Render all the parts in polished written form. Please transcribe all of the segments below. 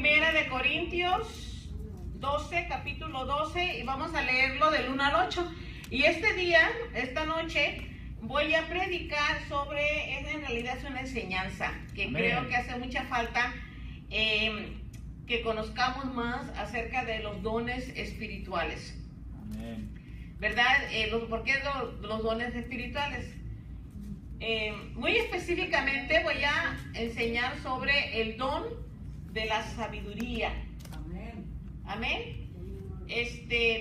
Primera de Corintios 12, capítulo 12, y vamos a leerlo del 1 al 8. Y esta noche, voy a predicar sobre, en realidad es una enseñanza que Amén. Creo que hace mucha falta que conozcamos más acerca de los dones espirituales. Amén. ¿Verdad? ¿Por qué los dones espirituales? Muy específicamente voy a enseñar sobre el don de la sabiduría. Amén. Amén.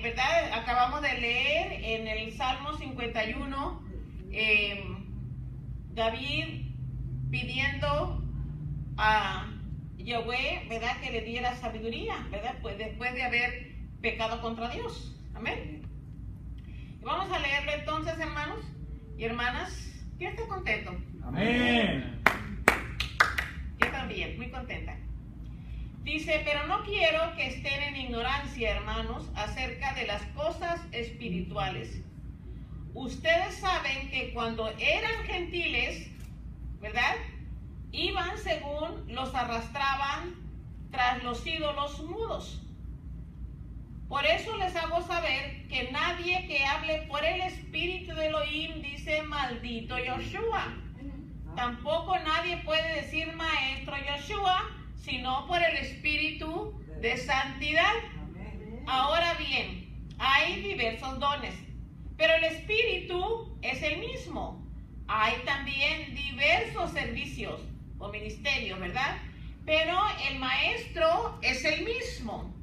¿Verdad? Acabamos de leer en el Salmo 51, David pidiendo a Yahweh, ¿verdad?, que le diera sabiduría, ¿verdad? Pues después de haber pecado contra Dios. Amén. Y vamos a leerlo entonces, hermanos y hermanas. ¿Quién está contento? Amén. Yo también, muy contenta. Dice, pero no quiero que estén en ignorancia, hermanos, acerca de las cosas espirituales. Ustedes saben que cuando eran gentiles, ¿verdad?, iban según los arrastraban tras los ídolos mudos. Por eso les hago saber que nadie que hable por el espíritu de Elohim dice maldito Yoshua. Tampoco nadie puede decir maestro Yoshua, sino por el espíritu de santidad. Ahora bien, hay diversos dones, pero el espíritu es el mismo. Hay también diversos servicios o ministerios, ¿verdad? Pero el maestro es el mismo.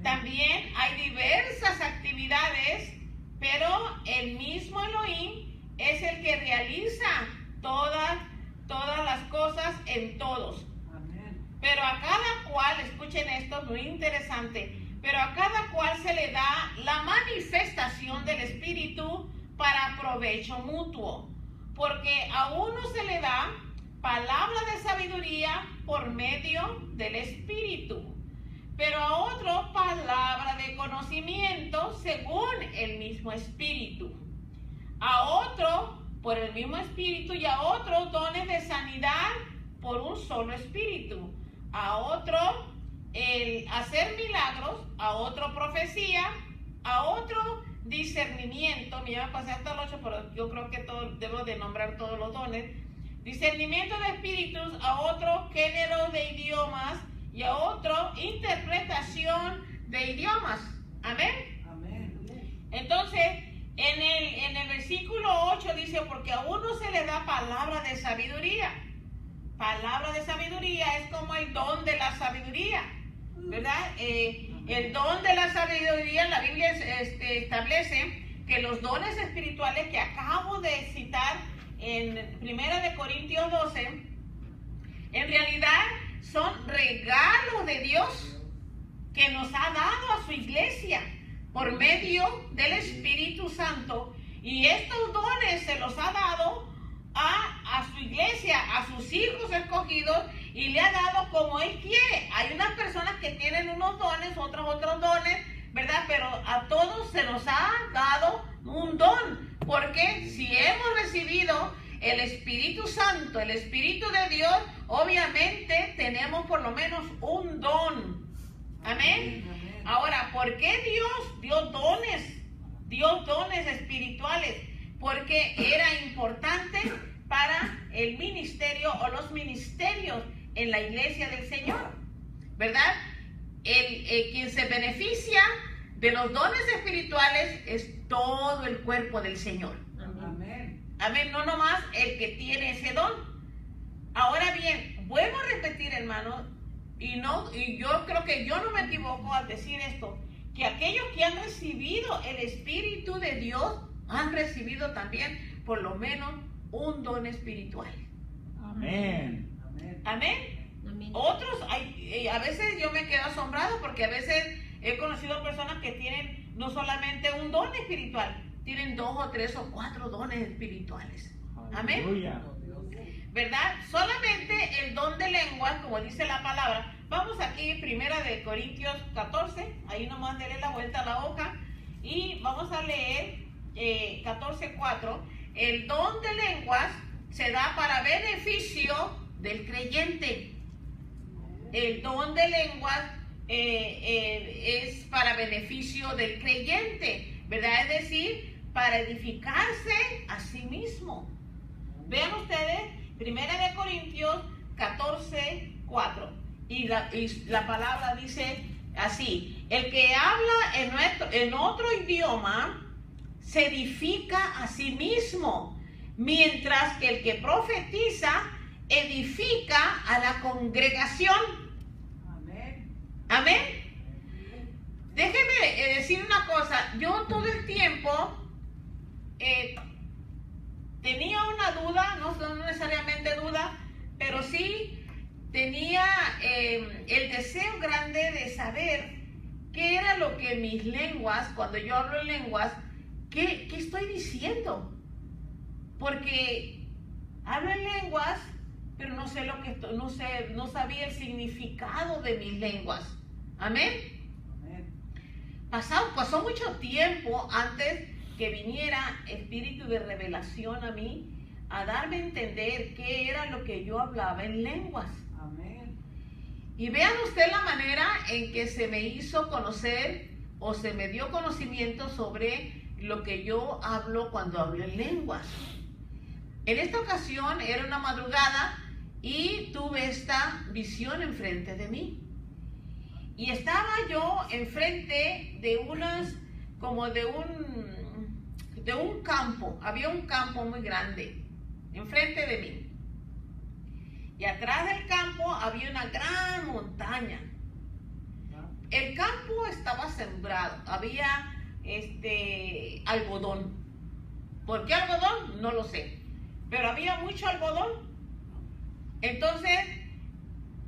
También hay diversas actividades, pero el mismo Elohim es el que realiza todas las cosas en todos. Pero a cada cual, escuchen esto, muy interesante, pero a cada cual se le da la manifestación del Espíritu para provecho mutuo, porque a uno se le da palabra de sabiduría por medio del Espíritu, pero a otro palabra de conocimiento según el mismo Espíritu, a otro por el mismo Espíritu y a otro dones de sanidad por un solo Espíritu, a otro el hacer milagros, a otro profecía, a otro discernimiento. Me iba a pasar hasta el 8, pero yo creo que debo de nombrar todos los dones. Discernimiento de espíritus, a otro género de idiomas y a otro interpretación de idiomas. Amén. Amén. Entonces, en el versículo 8 dice, porque a uno se le da palabra de sabiduría. Palabra de sabiduría es como el don de la sabiduría, ¿verdad? El don de la sabiduría, la Biblia establece que los dones espirituales que acabo de citar en 1 de Corintios 12, en realidad son regalos de Dios que nos ha dado a su iglesia por medio del Espíritu Santo, y estos dones se los ha dado a su iglesia, a sus hijos escogidos, y le ha dado como Él quiere. Hay unas personas que tienen unos dones, otros dones, ¿verdad? Pero a todos se nos ha dado un don, porque si hemos recibido el Espíritu Santo, el Espíritu de Dios, obviamente tenemos por lo menos un don. Amén. Amén. Ahora, ¿por qué Dios dio dones espirituales? Porque era importante para el ministerio o los ministerios en la iglesia del Señor, ¿verdad? Quien se beneficia de los dones espirituales es todo el cuerpo del Señor. Amén. Amén, no nomás el que tiene ese don. Ahora bien, vuelvo a repetir, hermanos, y yo creo que yo no me equivoco al decir esto, que aquellos que han recibido el Espíritu de Dios han recibido también por lo menos un don espiritual. Amén. Amén. Amén. Otros, a veces yo me quedo asombrado porque a veces he conocido personas que tienen no solamente un don espiritual, tienen 2 o 3 o 4 dones espirituales. Amén. Aleluya. ¿Verdad? Solamente el don de lenguas, como dice la palabra. Vamos aquí, 1 de Corintios 14, ahí nomás denle la vuelta a la hoja y vamos a leer 14:4. El don de lenguas se da para beneficio del creyente. el don de lenguas es para beneficio del creyente, ¿verdad? Es decir, para edificarse a sí mismo. Vean ustedes, 1 Corintios 14:4, y la palabra dice así: el que habla en otro idioma se edifica a sí mismo, mientras que el que profetiza edifica a la congregación. Amén. Amén. Déjeme decir una cosa. Yo todo el tiempo tenía una duda, no necesariamente duda, pero sí tenía el deseo grande de saber qué era lo que mis lenguas, cuando yo hablo en lenguas, qué estoy diciendo. Porque hablo en lenguas, pero no sé lo que no sabía el significado de mis lenguas. Amén. Amén. Pasó mucho tiempo antes que viniera espíritu de revelación a mí, a darme a entender qué era lo que yo hablaba en lenguas. Amén. Y vean usted la manera en que se me hizo conocer o se me dio conocimiento sobre lo que yo hablo cuando hablo en lenguas. En esta ocasión era una madrugada y tuve esta visión enfrente de mí. Y estaba yo enfrente de de un campo. Había un campo muy grande enfrente de mí. Y atrás del campo había una gran montaña. El campo estaba sembrado. Había algodón. ¿Por qué algodón? No lo sé. Pero había mucho algodón. Entonces,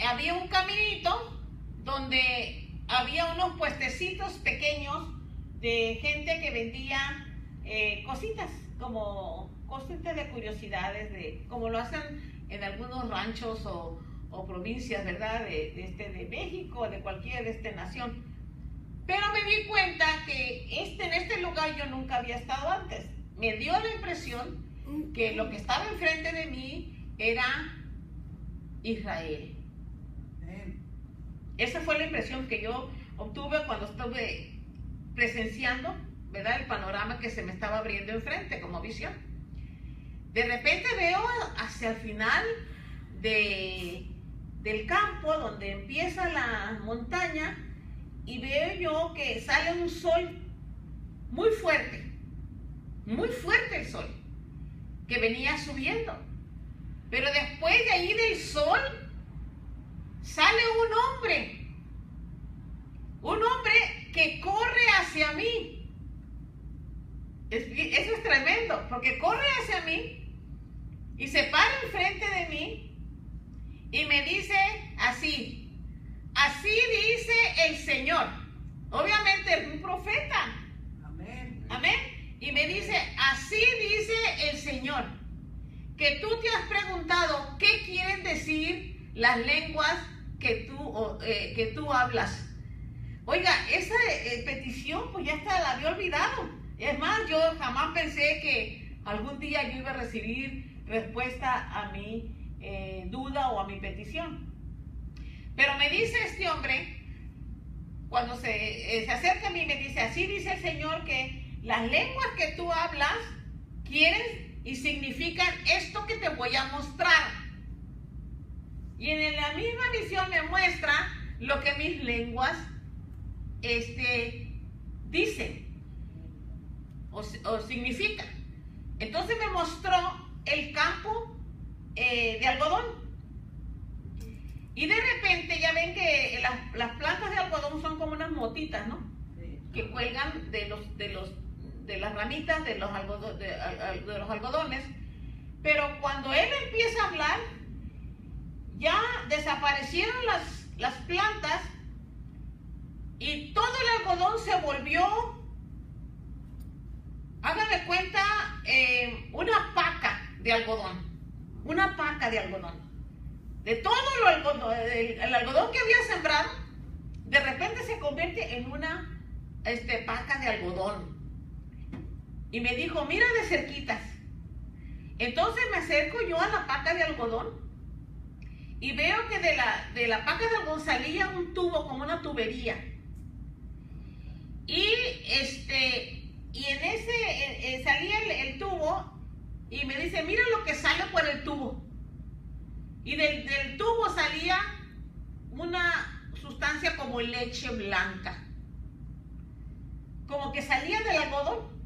había un caminito donde había unos puestecitos pequeños de gente que vendía cositas, como cositas de curiosidades, como lo hacen en algunos ranchos o provincias, ¿verdad? De México, de cualquier nación. Pero me di cuenta que en este lugar yo nunca había estado antes. Me dio la impresión que lo que estaba enfrente de mí era Israel. Esa fue la impresión que yo obtuve cuando estuve presenciando, ¿verdad?, el panorama que se me estaba abriendo enfrente como visión. De repente veo hacia el final del campo, donde empieza la montaña, y veo yo que sale un sol muy fuerte el sol, que venía subiendo. Pero después de ahí del sol, sale un hombre que corre hacia mí. Eso es tremendo, porque corre hacia mí y se para enfrente de mí y me dice así dice el Señor. Obviamente es un profeta. Amén. Amén. Y me dice, así dice el Señor, que tú te has preguntado qué quieren decir las lenguas que tú hablas. Oiga, esa petición pues ya hasta la había olvidado. Es más, yo jamás pensé que algún día yo iba a recibir respuesta a mi duda o a mi petición. Pero me dice este hombre, cuando se acerca a mí, me dice, así dice el Señor, que las lenguas que tú hablas quieren y significan esto que te voy a mostrar. Y en la misma visión me muestra lo que mis lenguas dicen o significan. Entonces me mostró el campo de algodón. Y de repente ya ven que las plantas de algodón son como unas motitas, ¿no? Sí. Que cuelgan de las ramitas de los algodones. Pero cuando él empieza a hablar, ya desaparecieron las plantas y todo el algodón se volvió, háganme cuenta, una paca de algodón. Una paca de algodón. De todo el algodón que había sembrado, de repente se convierte en una paca de algodón. Y me dijo, mira de cerquitas. Entonces me acerco yo a la paca de algodón y veo que de la paca de algodón salía un tubo, como una tubería. Y en ese salía el tubo, y me dice, mira lo que sale por el tubo. Y del tubo salía una sustancia como leche blanca, como que salía del algodón,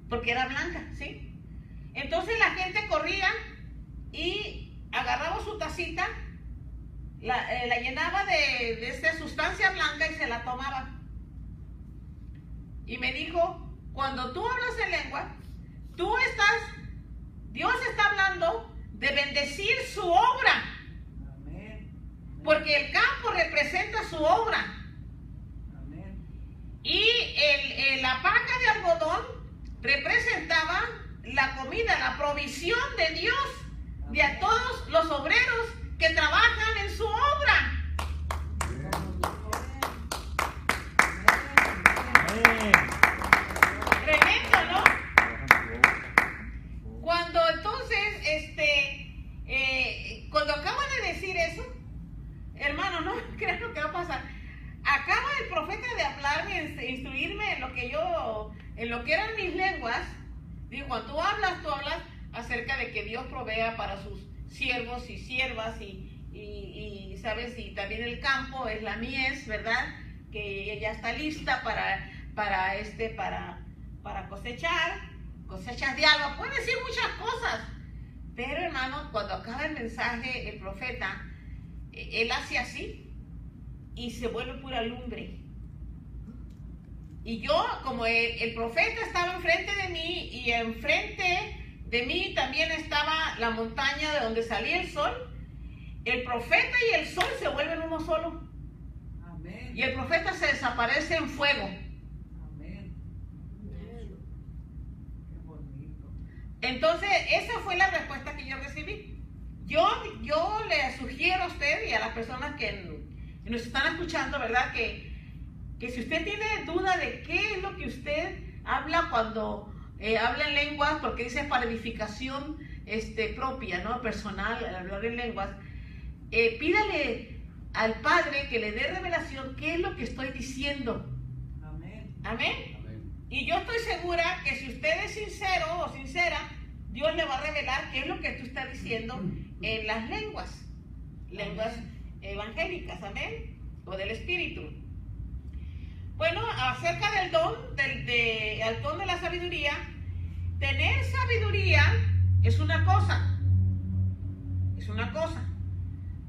porque era blanca, ¿sí? Entonces la gente corría y agarraba su tacita, la llenaba de esta sustancia blanca y se la tomaba. Y me dijo, cuando tú hablas en lengua, Dios está hablando de bendecir su obra. Amén. Porque el campo representa su obra. Amén. Y la paca de algodón representaba la comida, la provisión de Dios de a todos los obreros que trabajan en su obra. Amén. Tremendo, ¿no? Cuando entonces, cuando acaba de decir eso, hermano, no crean lo que va a pasar. Acaba el profeta de hablarme, instruirme en lo que eran mis lenguas. Digo, cuando tú hablas acerca de que Dios provea para sus siervos y siervas y sabes, y también el campo es la mies, ¿verdad? Que ella está lista para cosechas de algo. Puede decir muchas cosas, pero hermano, cuando acaba el mensaje, el profeta, él hace así y se vuelve pura lumbre. Y yo, como el profeta estaba enfrente de mí, y enfrente de mí también estaba la montaña de donde salía el sol, el profeta y el sol se vuelven uno solo. Amén. Y el profeta se desaparece en fuego. Amén. Qué bonito. Entonces, esa fue la respuesta que yo recibí. Yo le sugiero a usted y a las personas que nos están escuchando, ¿verdad? Que si usted tiene duda de qué es lo que usted habla cuando habla en lenguas, porque dice para edificación propia, ¿no? Personal, al hablar en lenguas, pídale al Padre que le dé revelación qué es lo que estoy diciendo. Amén. Amén. Y yo estoy segura que si usted es sincero o sincera, Dios le va a revelar qué es lo que tú estás diciendo en las lenguas evangélicas, amén, o del Espíritu. Bueno, acerca del don, el don de la sabiduría, tener sabiduría es una cosa.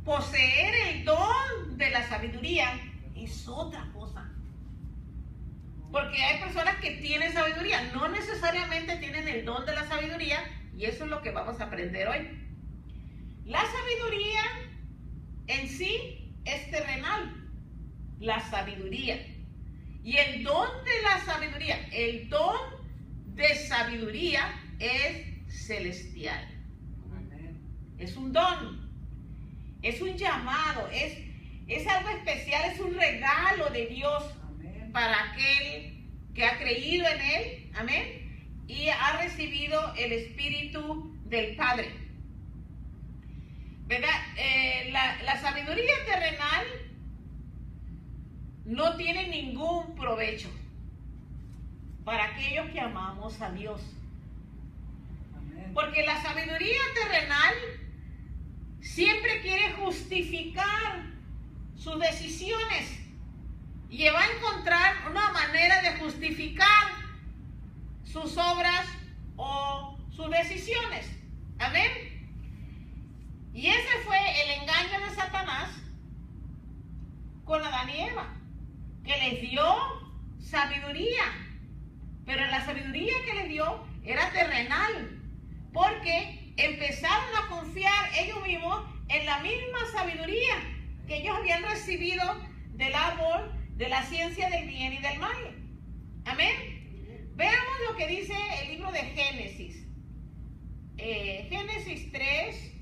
Poseer el don de la sabiduría es otra cosa. Porque hay personas que tienen sabiduría, no necesariamente tienen el don de la sabiduría, y eso es lo que vamos a aprender hoy. La sabiduría en sí es terrenal, la sabiduría. Y el don de la sabiduría, el don de sabiduría es celestial. Amén. Es un don, es un llamado, es algo especial, es un regalo de Dios. Amén. Para aquel que ha creído en Él, amén, y ha recibido el Espíritu del Padre. ¿Verdad? La sabiduría terrenal no tiene ningún provecho para aquellos que amamos a Dios. Amén. Porque la sabiduría terrenal siempre quiere justificar sus decisiones y va a encontrar una manera de justificar sus obras o sus decisiones. Amén. Y ese fue el engaño de Satanás con Adán y Eva, que les dio sabiduría, pero la sabiduría que les dio era terrenal, porque empezaron a confiar ellos mismos en la misma sabiduría que ellos habían recibido del árbol de la ciencia del bien y del mal. Amén. Veamos lo que dice el libro de Génesis. Génesis 3.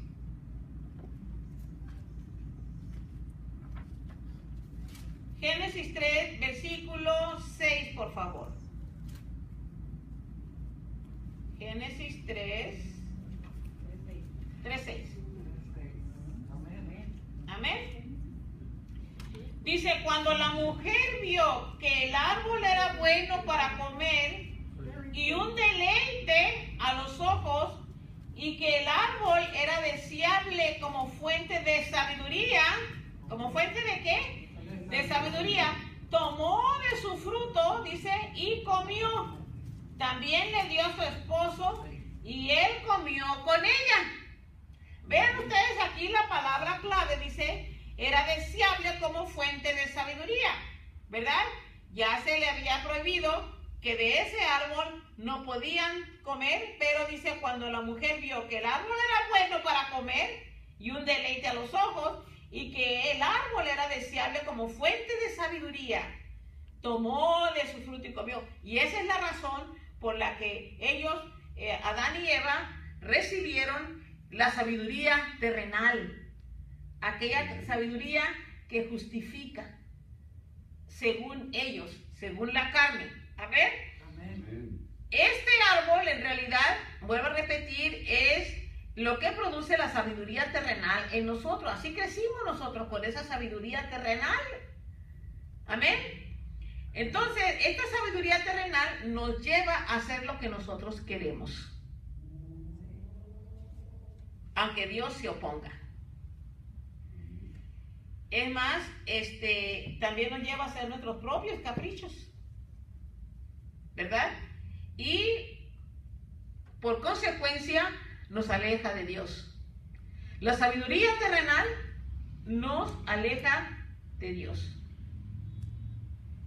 Génesis 3, versículo 6, por favor. Génesis 3, 3:6. Amén. Amén. Dice, cuando la mujer vio que el árbol era bueno para comer y un deleite a los ojos, y que el árbol era deseable como fuente de sabiduría. ¿Como fuente de qué? De sabiduría. Tomó de su fruto, dice, y comió. También le dio a su esposo y él comió con ella. Vean ustedes aquí la palabra clave, dice, era deseable como fuente de sabiduría, ¿verdad? Ya se le había prohibido que de ese árbol no podían comer, pero dice, cuando la mujer vio que el árbol era bueno para comer y un deleite a los ojos, y que el árbol era deseable como fuente de sabiduría, tomó de su fruto y comió. Y esa es la razón por la que ellos, Adán y Eva, recibieron la sabiduría terrenal, aquella sabiduría que justifica, según ellos, según la carne. A ver, Amén. este árbol en realidad, vuelvo a repetir, es lo que produce la sabiduría terrenal en nosotros. Así crecimos nosotros con esa sabiduría terrenal. Amén. Entonces, esta sabiduría terrenal nos lleva a hacer lo que nosotros queremos, aunque Dios se oponga. Es más, también nos lleva a hacer nuestros propios caprichos, ¿verdad? Y por consecuencia nos aleja de Dios. La sabiduría terrenal nos aleja de Dios,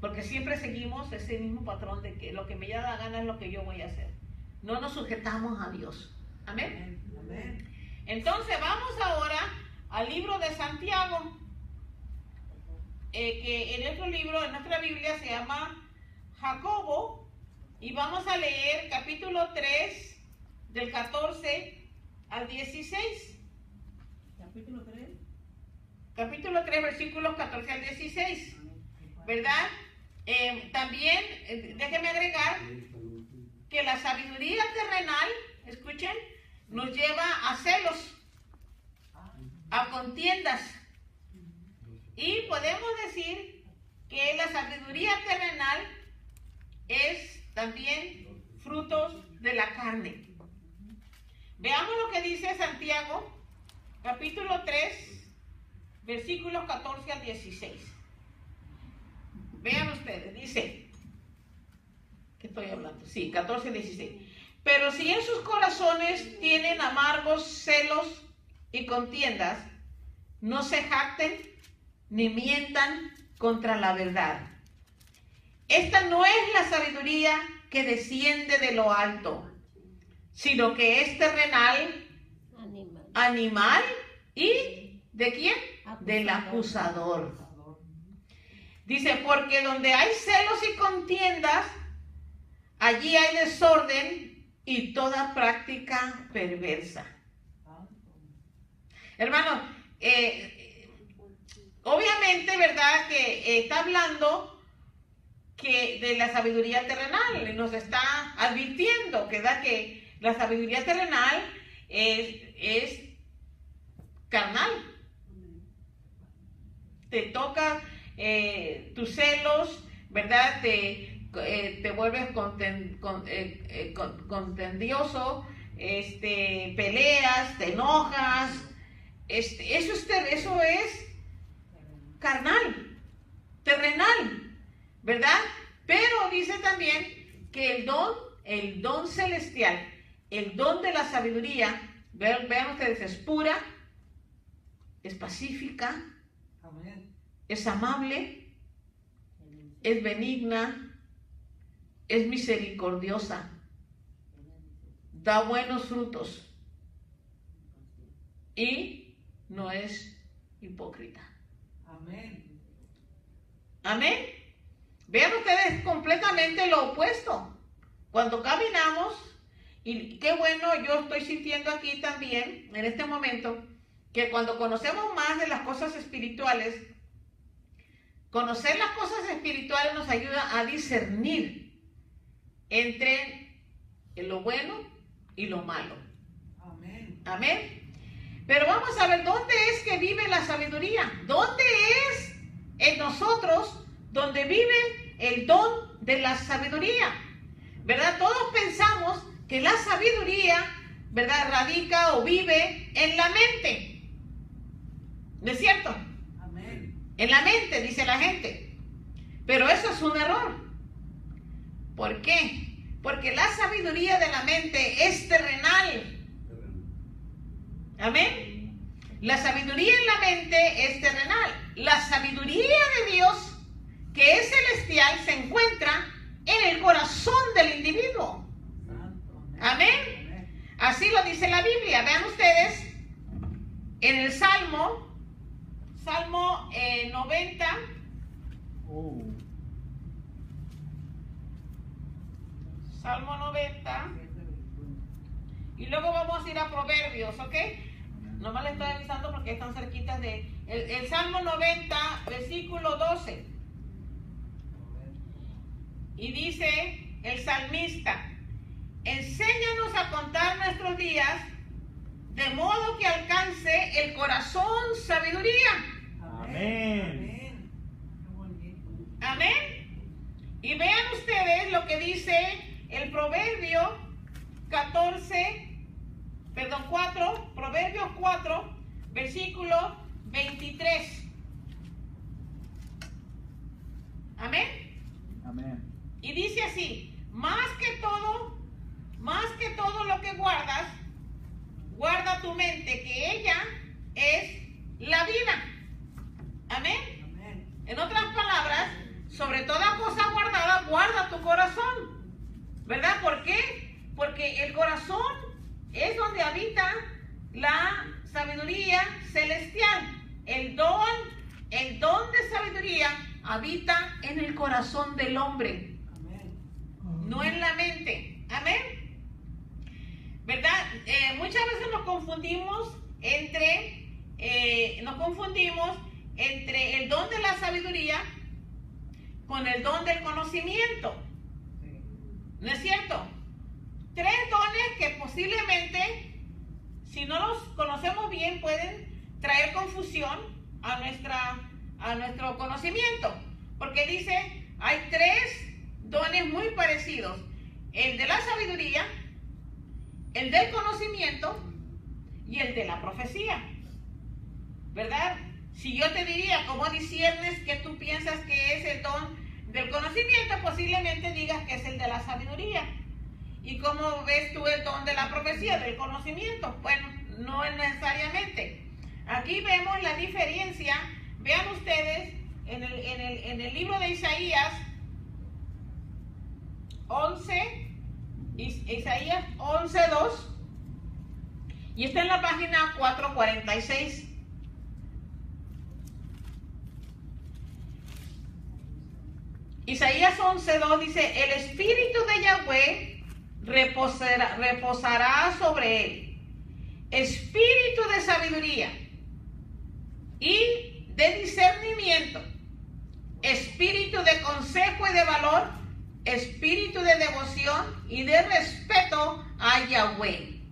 porque siempre seguimos ese mismo patrón de que lo que me da la gana es lo que yo voy a hacer. No nos sujetamos a Dios. Amén. Amén. Entonces vamos ahora al libro de Santiago, que en nuestro libro, en nuestra Biblia se llama Jacobo, y vamos a leer capítulo 3 del 14 al 16. Capítulo 3. Capítulo 3, versículos 14 al 16, ¿verdad? También, déjenme agregar que la sabiduría terrenal, escuchen, nos lleva a celos, a contiendas. Y podemos decir que la sabiduría terrenal es también frutos de la carne. Veamos lo que dice Santiago, capítulo 3, versículos 14 al 16. Vean ustedes, dice, ¿qué estoy hablando? Sí, 14 al 16. Pero si en sus corazones tienen amargos celos y contiendas, no se jacten ni mientan contra la verdad. Esta no es la sabiduría que desciende de lo alto, sino que es terrenal, animal y ¿de quién? Del acusador. Dice, porque donde hay celos y contiendas, allí hay desorden y toda práctica perversa. Hermano, obviamente, ¿verdad? Que está hablando que de la sabiduría terrenal, nos está advirtiendo que la sabiduría terrenal es carnal. Te toca tus celos, ¿verdad? Te vuelves contendioso, peleas, te enojas. Eso es carnal, terrenal, ¿verdad? Pero dice también que el don celestial, el don de la sabiduría, vean ustedes, es pura, es pacífica, Amén. es amable, es benigna, es misericordiosa, da buenos frutos y no es hipócrita. Amén. Amén. Vean ustedes completamente lo opuesto. Cuando caminamos, y qué bueno, yo estoy sintiendo aquí también, en este momento, que cuando conocemos más de las cosas espirituales, conocer las cosas espirituales nos ayuda a discernir entre lo bueno y lo malo. Amén. Amén. Pero vamos a ver dónde es que vive la sabiduría. ¿Dónde es en nosotros donde vive el don de la sabiduría? ¿Verdad? Todos pensamos que la sabiduría, ¿verdad?, radica o vive en la mente. ¿No es cierto? Amén. En la mente, dice la gente. Pero eso es un error. ¿Por qué? Porque la sabiduría de la mente es terrenal. Amén. La sabiduría en la mente es terrenal. La sabiduría de Dios, que es celestial, se encuentra en el corazón del individuo. Santo. Amén. Amén. Así lo dice la Biblia. Vean ustedes en el Salmo 90. Oh. Salmo 90. Y luego vamos a ir a Proverbios, ¿ok? Nomás les estoy avisando porque están cerquitas de... El Salmo 90, versículo 12. Y dice el salmista: enséñanos a contar nuestros días, de modo que alcance el corazón sabiduría. Amén. Qué bonito. Amén. Y vean ustedes lo que dice el Proverbio 4, Proverbios 4, versículo 23. Amén. Amén. Y dice así: más que todo lo que guardas, guarda tu mente, que ella es la vida. Amén. Amén. En otras palabras, sobre toda cosa guardada, guarda tu corazón. ¿Verdad? ¿Por qué? Porque el corazón es donde habita la sabiduría celestial. El don de sabiduría habita en el corazón del hombre, Amén. no en la mente. Amén. ¿Verdad? Muchas veces nos confundimos entre el don de la sabiduría con el don del conocimiento. Sí. ¿No es cierto? Tres dones que posiblemente, si no los conocemos bien, pueden traer confusión a nuestro conocimiento. Porque dice, hay tres dones muy parecidos: el de la sabiduría, el del conocimiento y el de la profecía. ¿Verdad? Si yo te diría, ¿cómo disciernes que tú piensas que es el don del conocimiento? Posiblemente digas que es el de la sabiduría. ¿Y cómo ves tú el don de la profecía, del conocimiento? Bueno, no es necesariamente. Aquí vemos la diferencia. Vean ustedes en el libro de Isaías 11:2, y está en la página 446. Isaías 11:2 dice: el espíritu de Yahweh reposará sobre él, espíritu de sabiduría y de discernimiento, espíritu de consejo y de valor, espíritu de devoción y de respeto a Yahweh.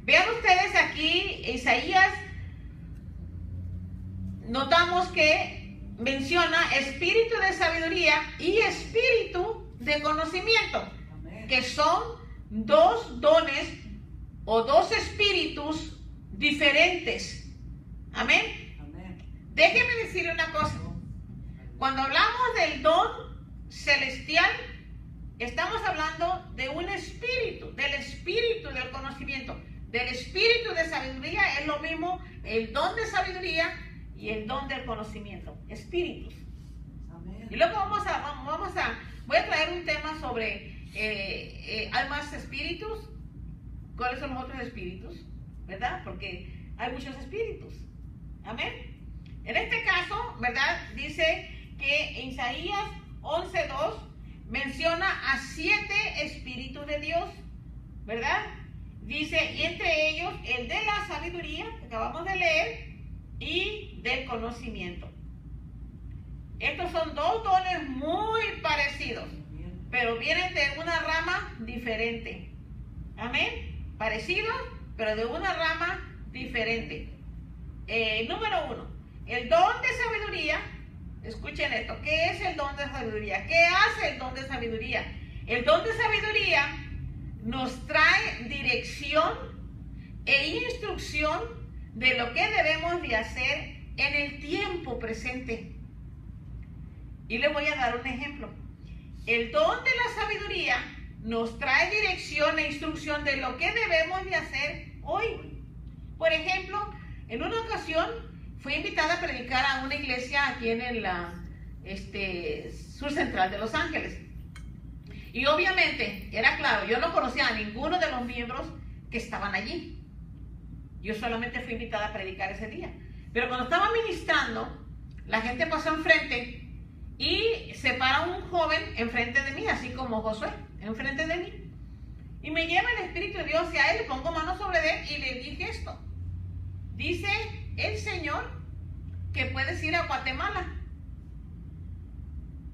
Vean ustedes aquí, Isaías, notamos que menciona espíritu de sabiduría y espíritu de conocimiento, Amén. que son dos dones o dos espíritus diferentes. Amén. Amén. Déjeme decirle una cosa. Cuando hablamos del don celestial, estamos hablando de un espíritu, del espíritu del conocimiento, del espíritu de sabiduría. Es lo mismo el don de sabiduría y el don del conocimiento, espíritus. Amén. Y luego voy a traer un tema sobre, ¿hay más espíritus? ¿Cuáles son los otros espíritus? ¿Verdad? Porque hay muchos espíritus. Amén. En este caso, ¿verdad? Dice que en Isaías 11:2 menciona a 7 espíritus de Dios, ¿verdad? Dice, y entre ellos el de la sabiduría, que acabamos de leer, y del conocimiento. Estos son dos dones muy parecidos, pero vienen de una rama diferente. Amén. Parecidos, pero de una rama diferente. Número 1, el don de sabiduría. Escuchen esto, ¿qué es el don de sabiduría? ¿Qué hace el don de sabiduría? El don de sabiduría nos trae dirección e instrucción de lo que debemos de hacer en el tiempo presente. Y les voy a dar un ejemplo. El don de la sabiduría nos trae dirección e instrucción de lo que debemos de hacer hoy. Por ejemplo, en una ocasión fui invitada a predicar a una iglesia aquí en la sur central de Los Ángeles. Y obviamente, era claro, yo no conocía a ninguno de los miembros que estaban allí. Yo solamente fui invitada a predicar ese día. Pero cuando estaba ministrando, la gente pasó enfrente y se para un joven enfrente de mí, así como Josué, enfrente de mí. Y me lleva el Espíritu de Dios y a él le pongo manos sobre él y le dije esto. Dice el Señor que puedes ir a Guatemala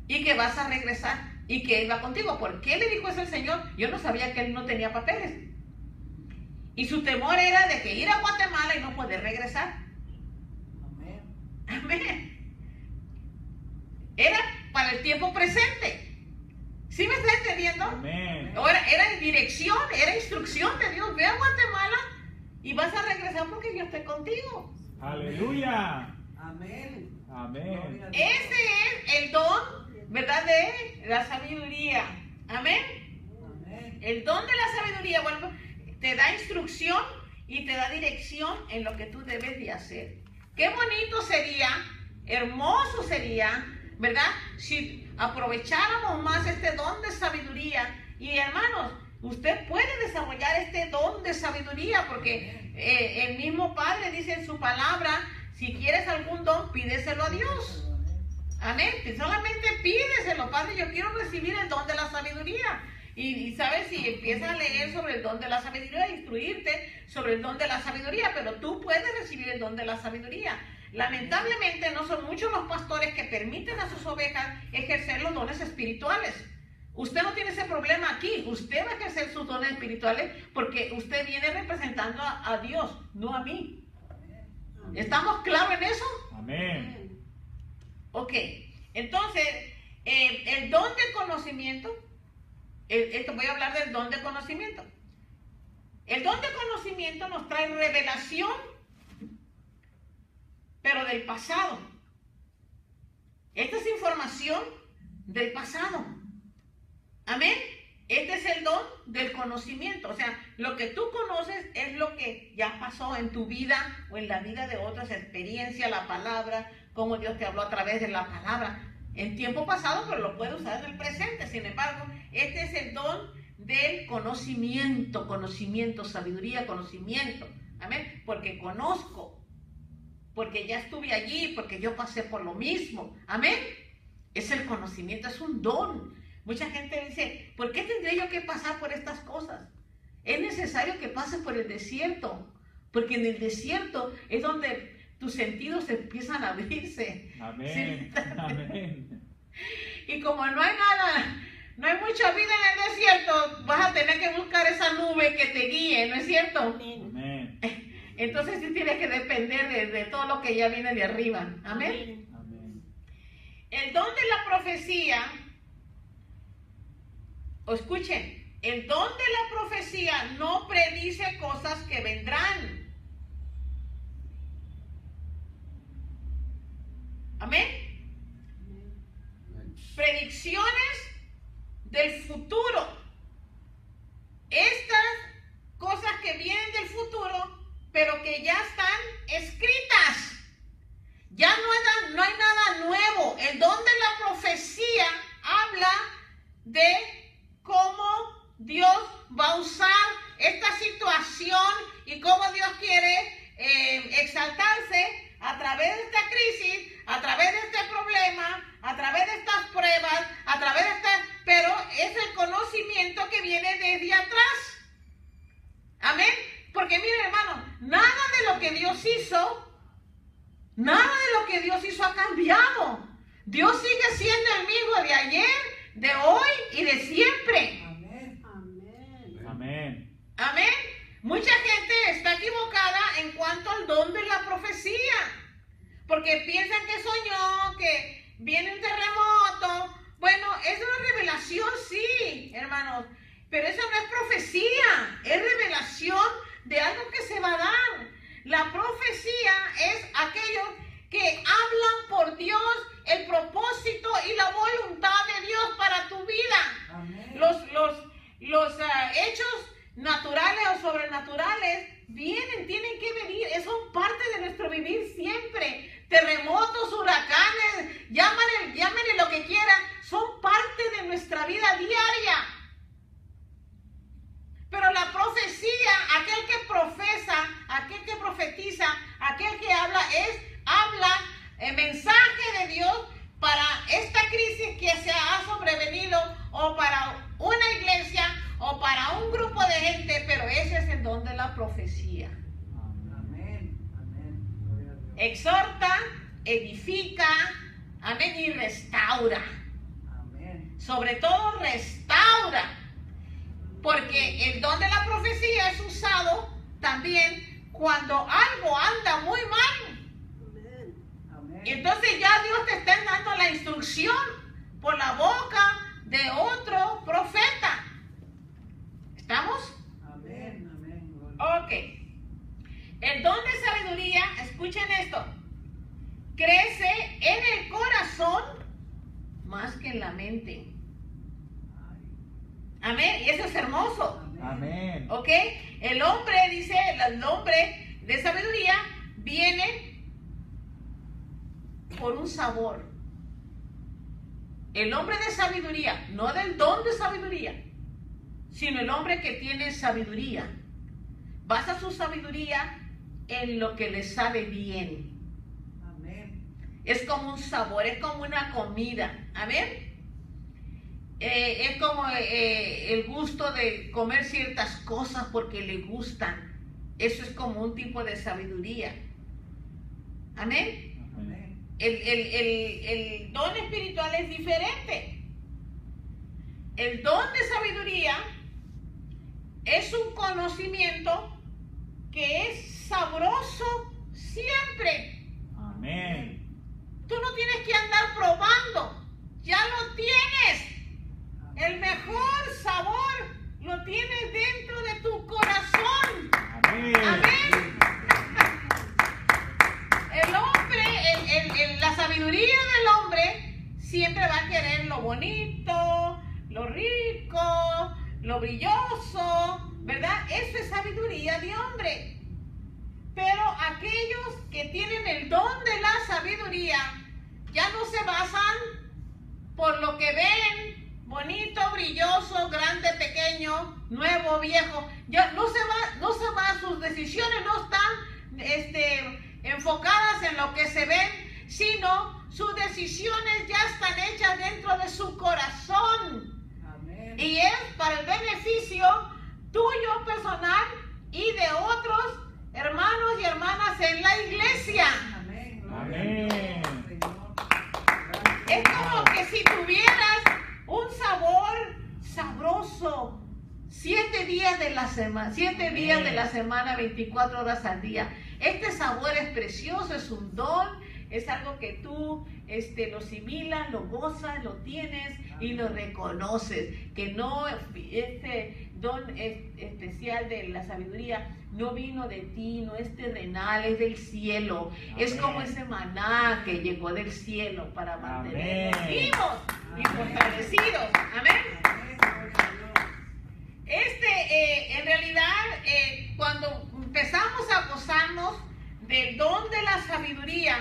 y que vas a regresar y que Él va contigo. ¿Por qué le dijo eso el Señor? Yo no sabía que Él no tenía papeles. Y su temor era de que ir a Guatemala y no poder regresar. Amén. Amén. Era para el tiempo presente. ¿Sí me está entendiendo? Amén. Ahora, era dirección, era instrucción de Dios. Ve a Guatemala y vas a regresar porque yo estoy contigo. Aleluya. Amén. Amén. Gloria a Dios. Ese es el don, ¿verdad? De la sabiduría. Amén. Amén. El don de la sabiduría, bueno, te da instrucción y te da dirección en lo que tú debes de hacer. Qué bonito sería, hermoso sería, ¿verdad? Si aprovecháramos más este don de sabiduría. Y hermanos, usted puede desarrollar este don de sabiduría porque el mismo Padre dice en su palabra, si quieres algún don, pídeselo a Dios. Amén. Solamente pídeselo, Padre, yo quiero recibir el don de la sabiduría. Y sabes, si empiezas a leer sobre el don de la sabiduría, instruirte sobre el don de la sabiduría, pero tú puedes recibir el don de la sabiduría. Lamentablemente no son muchos los pastores que permiten a sus ovejas ejercer los dones espirituales. Usted no tiene ese problema aquí, usted va a ejercer sus dones espirituales porque usted viene representando a Dios, no a mí. ¿Estamos claros en eso? Amén. Ok, entonces, el don de conocimiento, voy a hablar del don de conocimiento. El don de conocimiento nos trae revelación, pero del pasado. Esta es información del pasado. Amén. Este es el don del conocimiento. O sea, lo que tú conoces es lo que ya pasó en tu vida o en la vida de otras, experiencia, la palabra, cómo Dios te habló a través de la palabra en tiempo pasado, pero lo puedes usar en el presente. Sin embargo, este es el don del conocimiento, sabiduría, conocimiento. Amén. Porque conozco, porque ya estuve allí, porque yo pasé por lo mismo. Amén. Es el conocimiento, es un don. Mucha gente dice, ¿por qué tendría yo que pasar por estas cosas? Es necesario que pases por el desierto, porque en el desierto es donde tus sentidos empiezan a abrirse. Amén. ¿Sí? Amén. Y como no hay nada, no hay mucha vida en el desierto, vas a tener que buscar esa nube que te guíe, ¿no es cierto? Amén. Entonces sí tienes que depender de todo lo que ya viene de arriba. Amén. Amén. El don de la profecía, o escuchen, el don de la profecía no predice cosas que vendrán. Amén. Predicciones del futuro. Estas cosas que vienen del futuro, pero que ya están escritas. Ya no hay nada nuevo. El don de la profecía habla de cómo Dios va a usar esta situación y cómo Dios quiere exaltarse a través de esta crisis, a través de este problema, a través de estas pruebas, a través de pero es el conocimiento que viene desde atrás. Amén. Porque miren, hermano, nada de lo que Dios hizo ha cambiado. Dios sigue siendo el mismo de ayer, de hoy y de siempre. Amén. Amén. Amén. Mucha gente está equivocada en cuanto al don de la profecía, porque piensan que soñó, que viene un terremoto. Bueno, es una revelación, sí, hermanos, pero eso no es profecía, es revelación de algo que se va a dar. La profecía es aquellos que hablan por Dios el propósito y la voluntad de Dios para tu vida. Amén. Los hechos naturales o sobrenaturales vienen, tienen que venir, son parte de nuestro vivir siempre. Terremotos, huracanes, llámenle lo que quieran, son parte de nuestra vida diaria. Pero la profecía, aquel que profesa, aquel que profetiza, aquel que habla el mensaje de Dios para esta crisis que se ha sobrevenido, o para una iglesia, o para un grupo de gente, pero ese es el don de la profecía. Amén. Amén. Gloria a Dios. Exhorta, edifica, amén, y restaura. Amén. Sobre todo restaura, porque el don de la profecía es usado también cuando algo anda muy mal. Amén. Y entonces ya Dios te está dando la instrucción por la boca de otro profeta. ¿Estamos? Amén. Amén. Gloria. Ok. El don de sabiduría, escuchen esto, crece en el corazón más que en la mente. Amén. Y eso es hermoso. Amén. ¿Ok? El hombre, dice, el hombre de sabiduría viene por un sabor. El hombre de sabiduría, no del don de sabiduría, sino el hombre que tiene sabiduría, basa su sabiduría en lo que le sabe bien. Amén. Es como un sabor, es como una comida. Amén. Es como el gusto de comer ciertas cosas porque le gustan. Eso es como un tipo de sabiduría. Amén. Amén. El don espiritual es diferente. El don de sabiduría es un conocimiento que es sabroso siempre. Amén. Tú no tienes que andar probando, ya lo tienes. El mejor sabor lo tienes dentro de tu corazón. Amén. Amén. El hombre, la sabiduría del hombre siempre va a querer lo bonito, lo rico, lo brilloso, ¿verdad? Eso es sabiduría de hombre. Pero aquellos que tienen el don de la sabiduría ya no se basan por lo que ven, bonito, brilloso, grande, pequeño, nuevo, viejo. Ya no se va, sus decisiones no están enfocadas en lo que se ven, sino sus decisiones ya están hechas dentro de su corazón. Amén. Y es para el beneficio tuyo personal y de otros hermanos y hermanas en la iglesia. Amén. Amén. Gloria a Dios, Señor. Es como que si tuvieras un sabor sabroso 7 días de la semana, 7 días de la semana, 24 horas al día. Este sabor es precioso, es un don, es algo que tú lo asimilas, lo gozas, lo tienes y lo reconoces. Que no, este don especial de la sabiduría no vino de ti, no es terrenal, es del cielo. Es Amén. como ese maná que llegó del cielo para mantenernos Amén. vivos y Amén. fortalecidos. Amén. Amén. Gloria a Dios. En realidad, cuando empezamos a gozarnos del don de la sabiduría,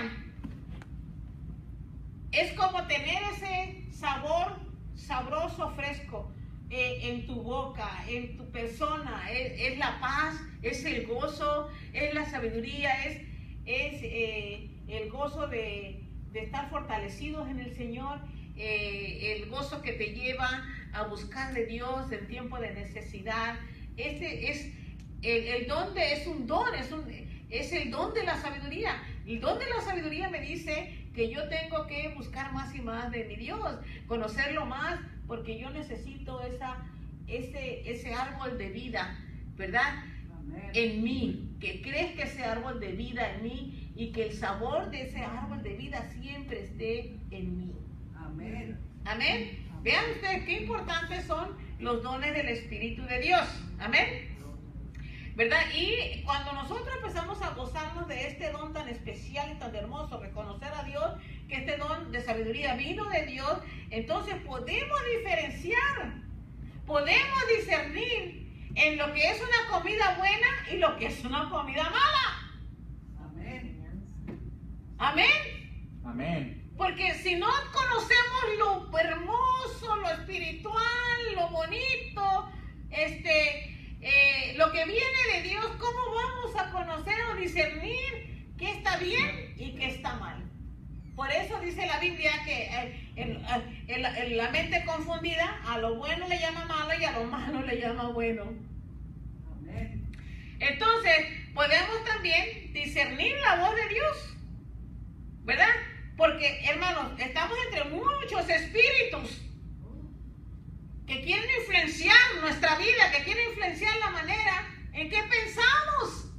es como tener ese sabor sabroso, fresco en tu boca, en tu persona. Es la paz, es el gozo, es la sabiduría, es el gozo de estar fortalecidos en el Señor, el gozo que te lleva a buscar de Dios en tiempo de necesidad. Este es el don es un don, es el don de la sabiduría. El don de la sabiduría me dice que yo tengo que buscar más y más de mi Dios, conocerlo más, porque yo necesito ese árbol de vida, ¿verdad? Amén. en mí, que crezca ese árbol de vida en mí y que el sabor de ese árbol de vida siempre esté en mí. Amén. Amén. Vean ustedes qué importantes son los dones del Espíritu de Dios. Amén. ¿Verdad? Y cuando nosotros empezamos a gozarnos de este don tan especial y tan hermoso, reconocer a Dios, que este don de sabiduría vino de Dios, entonces podemos diferenciar, podemos discernir en lo que es una comida buena y lo que es una comida mala. Amén. Amén. Amén. Porque si no conocemos lo hermoso, lo espiritual, lo bonito, lo que viene de Dios, ¿cómo vamos a conocer o discernir qué está bien y qué está mal? Por eso dice la Biblia que en la mente confundida a lo bueno le llama malo y a lo malo le llama bueno. Amén. Entonces, podemos también discernir la voz de Dios, ¿verdad? Porque, hermanos, estamos entre muchos espíritus que quieren influenciar nuestra vida, que quieren influenciar la manera en que pensamos.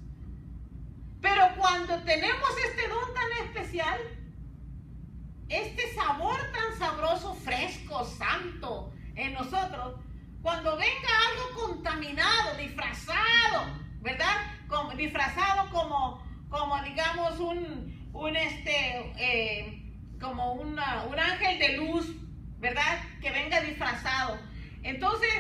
Pero cuando tenemos este don tan especial, este sabor tan sabroso, fresco, santo en nosotros, cuando venga algo contaminado, disfrazado, ¿verdad? Disfrazado como digamos como un ángel de luz, ¿verdad? Que venga disfrazado. Entonces,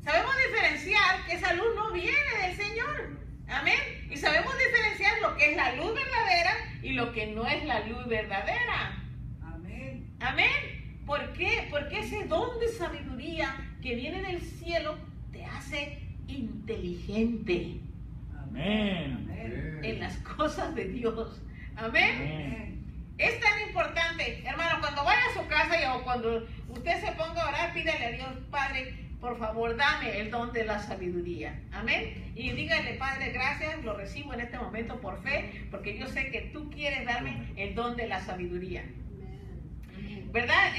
sabemos diferenciar que esa luz no viene del Señor. Amén. Y sabemos diferenciar lo que es la luz verdadera y lo que no es la luz verdadera. Amén. Amén. ¿Por qué? Porque ese don de sabiduría que viene del cielo te hace inteligente Amén. Amén. en las cosas de Dios. Amén. Amén. Es tan importante, hermano, cuando vaya a su casa o cuando usted se ponga a orar, pídale a Dios, Padre, por favor, dame el don de la sabiduría. Amén. Y dígale, Padre, gracias, lo recibo en este momento por fe, porque yo sé que tú quieres darme el don de la sabiduría. ¿Verdad?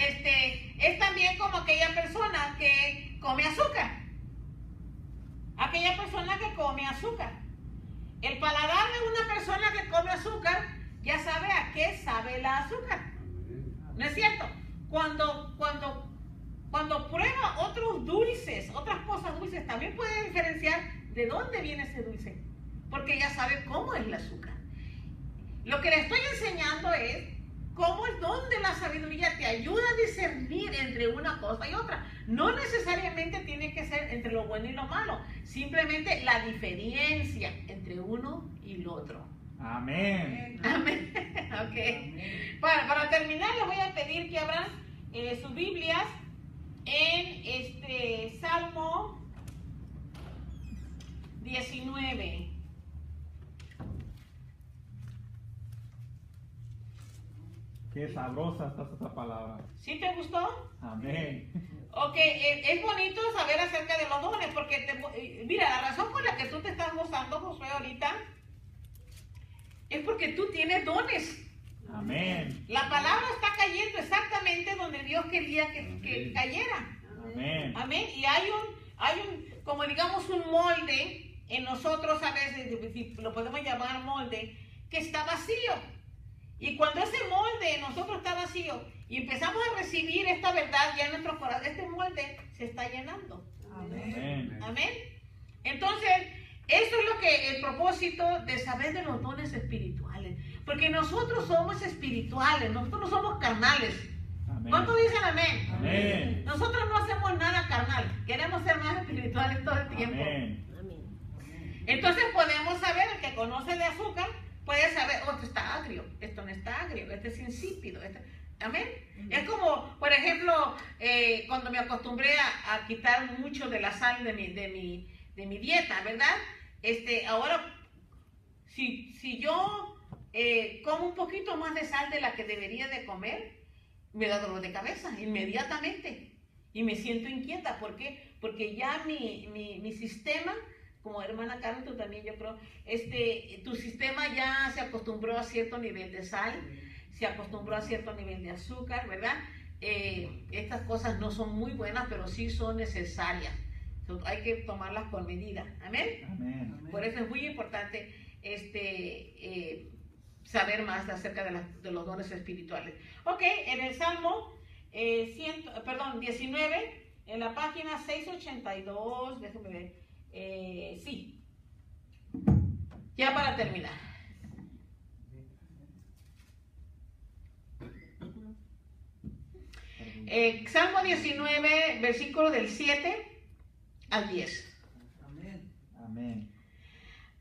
Es también como aquella persona que come azúcar. Aquella persona que come azúcar. El paladar de una persona que come azúcar ya sabe a qué sabe el azúcar. ¿No es cierto? Cuando prueba otros dulces, otras cosas dulces, también puede diferenciar de dónde viene ese dulce, porque ya sabe cómo es el azúcar. Lo que le estoy enseñando es cómo el don de la sabiduría te ayuda a discernir entre una cosa y otra. No necesariamente tiene que ser entre lo bueno y lo malo, simplemente la diferencia entre uno y lo otro. Amén. Amén. Ok. Para terminar, les voy a pedir que abran sus Biblias en Salmo 19. Qué sabrosa está esta palabra. ¿Sí te gustó? Amén. Ok, es bonito saber acerca de los dones, porque mira, la razón por la que tú te estás gozando, Josué, ahorita, es porque tú tienes dones. Amén. La palabra está cayendo exactamente donde Dios quería que cayera. Amén. Amén. Y hay un, como digamos, un molde en nosotros a veces, si lo podemos llamar molde, que está vacío. Y cuando ese molde en nosotros está vacío y empezamos a recibir esta verdad ya en nuestro corazón, este molde se está llenando. Amén. Amén. Entonces, eso es lo que el propósito de saber de los dones espirituales. Porque nosotros somos espirituales, nosotros no somos carnales. Amén. ¿Cuántos dicen amén? Amén. Nosotros no hacemos nada carnal, queremos ser más espirituales todo el tiempo. Amén. Entonces podemos saber, el que conoce de azúcar, puede saber, oh, esto está agrio, esto no está agrio, este es insípido. Amén. Es como, por ejemplo, cuando me acostumbré a quitar mucho de la sal de mi dieta, ¿verdad? Ahora, si yo como un poquito más de sal de la que debería de comer, me da dolor de cabeza inmediatamente y me siento inquieta. ¿Por qué? Porque ya mi sistema, como hermana Carmen, tú también, yo creo, tu sistema ya se acostumbró a cierto nivel de sal, se acostumbró a cierto nivel de azúcar, ¿verdad? Estas cosas no son muy buenas, pero sí son necesarias. Hay que tomarlas con medida. Amén. Amén. Amén. Por eso es muy importante saber más acerca de los dones espirituales. Ok, en el Salmo 19, en la página 682, déjame ver. Sí, ya para terminar. Salmo 19, versículo del 7 al 10. Amén. Amén.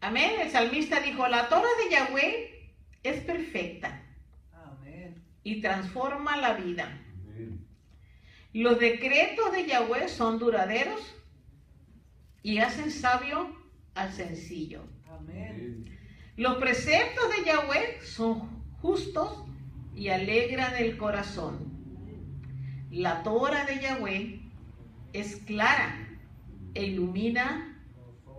Amén. El salmista dijo: la Torah de Yahweh es perfecta Amén. y transforma la vida. Amén. Los decretos de Yahweh son duraderos y hacen sabio al sencillo. Amén. Los preceptos de Yahweh son justos y alegran el corazón. La Torah de Yahweh es clara e ilumina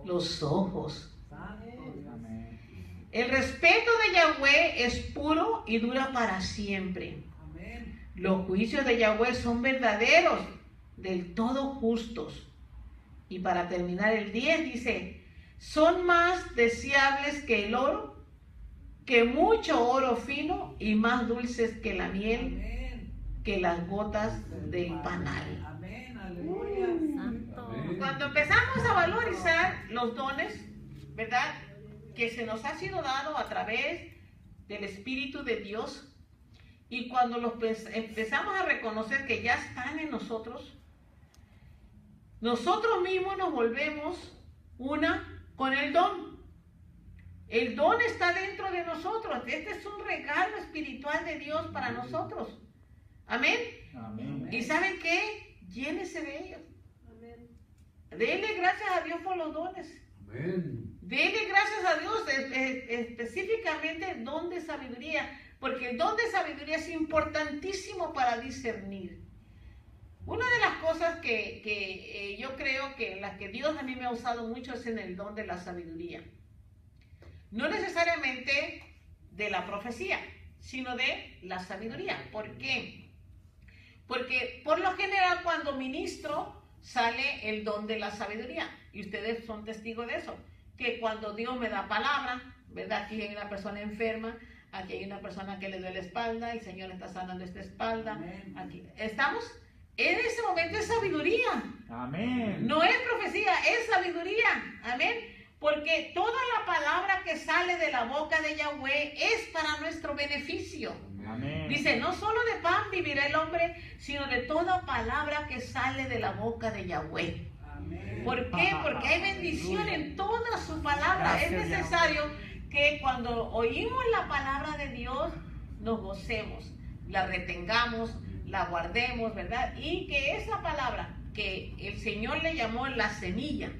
los ojos. Santo. Amén. El respeto de Yahweh es puro y dura para siempre. Amén. Los juicios de Yahweh son verdaderos, del todo justos. Y para terminar el 10 dice: son más deseables que el oro, que mucho oro fino, y más dulces que la miel, Amén. que las gotas del panal. Amén. Aleluya. Amén. Cuando empezamos a valorizar los dones, ¿verdad?, que se nos ha sido dado a través del Espíritu de Dios, y cuando los empezamos a reconocer que ya están en nosotros, nosotros mismos nos volvemos una con el don. El don está dentro de nosotros. Este es un regalo espiritual de Dios para nosotros. Amén. Amén. ¿Y saben qué? Llénese de ellos. Dele gracias a Dios por los dones. Amén. Dele gracias a Dios específicamente el don de sabiduría, porque el don de sabiduría es importantísimo para discernir. Una de las cosas que yo creo que en las que Dios a mí me ha usado mucho es en el don de la sabiduría. No necesariamente de la profecía, sino de la sabiduría. ¿Por qué? Porque por lo general cuando ministro sale el don de la sabiduría. Y ustedes son testigos de eso. Que cuando Dios me da palabra, ¿verdad? Aquí hay una persona enferma, aquí hay una persona que le duele la espalda, el Señor está sanando esta espalda. Amén. Aquí estamos. En ese momento es sabiduría. Amén. No es profecía, es sabiduría. Amén. Porque toda la palabra que sale de la boca de Yahweh es para nuestro beneficio. Amén. Dice, no solo de pan vivirá el hombre, sino de toda palabra que sale de la boca de Yahweh. Amén. ¿Por qué? Porque hay bendición en toda su palabra. Gracias, Es necesario que cuando oímos la palabra de Dios, nos gocemos, la retengamos, la guardemos, ¿verdad? Y que esa palabra que el Señor le llamó la semilla,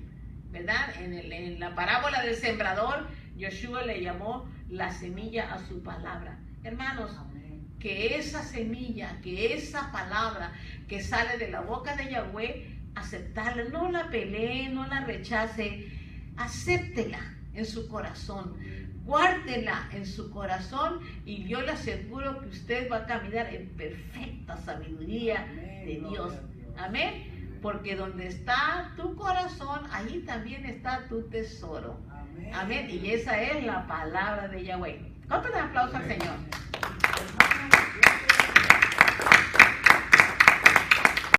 ¿verdad? En la parábola del sembrador, Yoshua le llamó la semilla a su palabra. Hermanos, Amén. que esa semilla, que esa palabra que sale de la boca de Yahweh, aceptarla, no la pelee, no la rechace, acéptela en su corazón, guárdela en su corazón, y yo le aseguro que usted va a caminar en perfecta sabiduría de Dios. Amén. Porque donde está tu corazón, allí también está tu tesoro. Amén. Amén. Y esa es la palabra de Yahweh. ¿Cuántos aplausos al Señor? Amén.